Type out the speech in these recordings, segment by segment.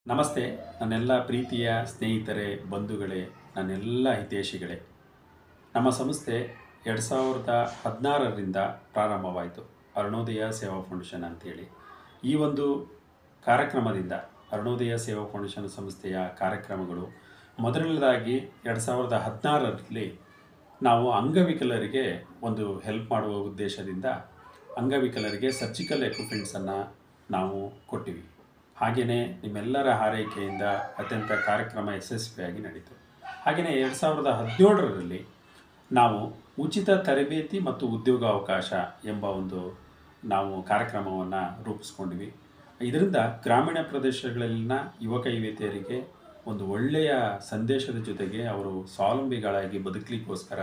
ನಮಸ್ತೆ ನನ್ನೆಲ್ಲ ಪ್ರೀತಿಯ ಸ್ನೇಹಿತರೆ, ಬಂಧುಗಳೇ, ನನ್ನೆಲ್ಲ ಹಿತೈಷಿಗಳೇ. ನಮ್ಮ ಸಂಸ್ಥೆ 2016ರಿಂದ ಪ್ರಾರಂಭವಾಯಿತು. ಅರುಣೋದಯ ಸೇವಾ ಫೌಂಡೇಶನ್ ಅಂತೇಳಿ. ಈ ಒಂದು ಕಾರ್ಯಕ್ರಮದಿಂದ ಅರುಣೋದಯ ಸೇವಾ ಫೌಂಡೇಶನ್ ಸಂಸ್ಥೆಯ ಕಾರ್ಯಕ್ರಮಗಳು ಮೊದಲನೇದಾಗಿ 2016ರಲ್ಲಿ ನಾವು ಅಂಗವಿಕಲರಿಗೆ ಒಂದು ಹೆಲ್ಪ್ ಮಾಡುವ ಉದ್ದೇಶದಿಂದ ಅಂಗವಿಕಲರಿಗೆ ಸರ್ಜಿಕಲ್ ಎಕ್ವಿಪ್ಮೆಂಟ್ಸನ್ನು ನಾವು ಕೊಟ್ಟಿವಿ. ಹಾಗೆಯೇ ನಿಮ್ಮೆಲ್ಲರ ಹಾರೈಕೆಯಿಂದ ಅತ್ಯಂತ ಕಾರ್ಯಕ್ರಮ ಯಶಸ್ವಿಯಾಗಿ ನಡೀತು. ಹಾಗೆಯೇ 2017ರಲ್ಲಿ ನಾವು ಉಚಿತ ತರಬೇತಿ ಮತ್ತು ಉದ್ಯೋಗಾವಕಾಶ ಎಂಬ ಒಂದು ನಾವು ಕಾರ್ಯಕ್ರಮವನ್ನು ರೂಪಿಸ್ಕೊಂಡ್ವಿ. ಇದರಿಂದ ಗ್ರಾಮೀಣ ಪ್ರದೇಶಗಳಲ್ಲಿನ ಯುವಕ ಯುವತಿಯರಿಗೆ ಒಂದು ಒಳ್ಳೆಯ ಸಂದೇಶದ ಜೊತೆಗೆ ಅವರು ಸ್ವಾವಲಂಬಿಗಳಾಗಿ ಬದುಕಲಿಕ್ಕೋಸ್ಕರ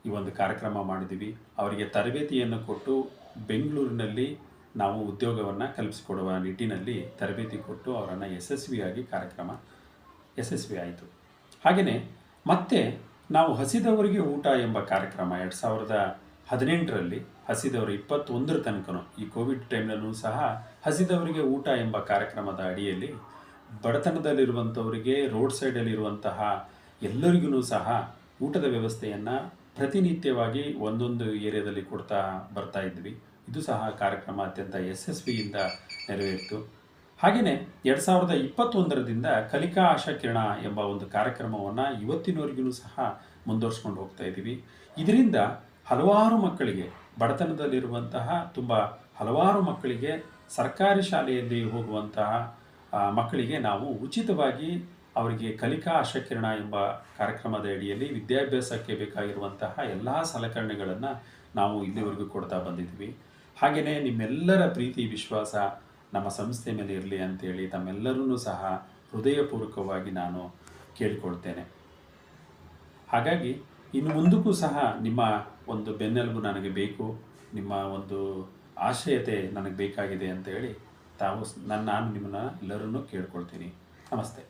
ಈ ಒಂದು ಕಾರ್ಯಕ್ರಮ ಮಾಡಿದ್ವಿ. ಅವರಿಗೆ ತರಬೇತಿಯನ್ನು ಕೊಟ್ಟು ಬೆಂಗಳೂರಿನಲ್ಲಿ ನಾವು ಉದ್ಯೋಗವನ್ನು ಕಲ್ಪಿಸಿಕೊಡುವ ನಿಟ್ಟಿನಲ್ಲಿ ತರಬೇತಿ ಕೊಟ್ಟು ಅವರನ್ನು ಯಶಸ್ವಿಯಾಗಿ ಕಾರ್ಯಕ್ರಮ ಯಶಸ್ವಿಯಾಯಿತು. ಹಾಗೆಯೇ ಮತ್ತೆ ನಾವು ಹಸಿದವರಿಗೆ ಊಟ ಎಂಬ ಕಾರ್ಯಕ್ರಮ 2018ರಲ್ಲಿ ಹಸಿದವರು 21ರ ತನಕನೂ ಈ ಕೋವಿಡ್ ಟೈಮ್ನಲ್ಲೂ ಸಹ ಹಸಿದವರಿಗೆ ಊಟ ಎಂಬ ಕಾರ್ಯಕ್ರಮದ ಅಡಿಯಲ್ಲಿ ಬಡತನದಲ್ಲಿರುವಂಥವರಿಗೆ ರೋಡ್ ಸೈಡಲ್ಲಿರುವಂತಹ ಎಲ್ಲರಿಗೂ ಸಹ ಊಟದ ವ್ಯವಸ್ಥೆಯನ್ನು ಪ್ರತಿನಿತ್ಯವಾಗಿ ಒಂದೊಂದು ಏರಿಯಾದಲ್ಲಿ ಕೊಡ್ತಾ ಬರ್ತಾ ಇದ್ವಿ. ಇದು ಸಹ ಕಾರ್ಯಕ್ರಮ ಅತ್ಯಂತ ಯಶಸ್ವಿಯಿಂದ ನೆರವೇರಿತು. ಹಾಗೆಯೇ 2021ರಿಂದ ಕಲಿಕಾ ಆಶಾಕಿರಣ ಎಂಬ ಒಂದು ಕಾರ್ಯಕ್ರಮವನ್ನು ಇವತ್ತಿನವರೆಗೂ ಸಹ ಮುಂದುವರ್ಸ್ಕೊಂಡು ಹೋಗ್ತಾ ಇದ್ದೀವಿ. ಇದರಿಂದ ಹಲವಾರು ಮಕ್ಕಳಿಗೆ, ಬಡತನದಲ್ಲಿರುವಂತಹ ತುಂಬ ಹಲವಾರು ಮಕ್ಕಳಿಗೆ, ಸರ್ಕಾರಿ ಶಾಲೆಯಲ್ಲಿ ಹೋಗುವಂತಹ ಮಕ್ಕಳಿಗೆ ನಾವು ಉಚಿತವಾಗಿ ಅವರಿಗೆ ಕಲಿಕಾ ಆಶಾಕಿರಣ ಎಂಬ ಕಾರ್ಯಕ್ರಮದ ಅಡಿಯಲ್ಲಿ ವಿದ್ಯಾಭ್ಯಾಸಕ್ಕೆ ಬೇಕಾಗಿರುವಂತಹ ಎಲ್ಲ ಸಲಕರಣೆಗಳನ್ನು ನಾವು ಇಲ್ಲಿವರೆಗೂ ಕೊಡ್ತಾ ಬಂದಿದ್ವಿ. ಹಾಗೆಯೇ ನಿಮ್ಮೆಲ್ಲರ ಪ್ರೀತಿ ವಿಶ್ವಾಸ ನಮ್ಮ ಸಂಸ್ಥೆ ಮೇಲೆ ಇರಲಿ ಅಂತೇಳಿ ತಮ್ಮೆಲ್ಲರೂ ಸಹ ಹೃದಯಪೂರ್ವಕವಾಗಿ ನಾನು ಕೇಳಿಕೊಳ್ತೇನೆ. ಹಾಗಾಗಿ ಇನ್ನು ಮುಂದಕ್ಕೂ ಸಹ ನಿಮ್ಮ ಒಂದು ಬೆನ್ನೆಲುಬು ನನಗೆ ಬೇಕು, ನಿಮ್ಮ ಒಂದು ಆಶಯತೆ ನನಗೆ ಬೇಕಾಗಿದೆ ಅಂತೇಳಿ ನಾನು ನಿಮ್ಮನ್ನು ಎಲ್ಲರನ್ನೂ ಕೇಳ್ಕೊಳ್ತೀನಿ. ನಮಸ್ತೆ.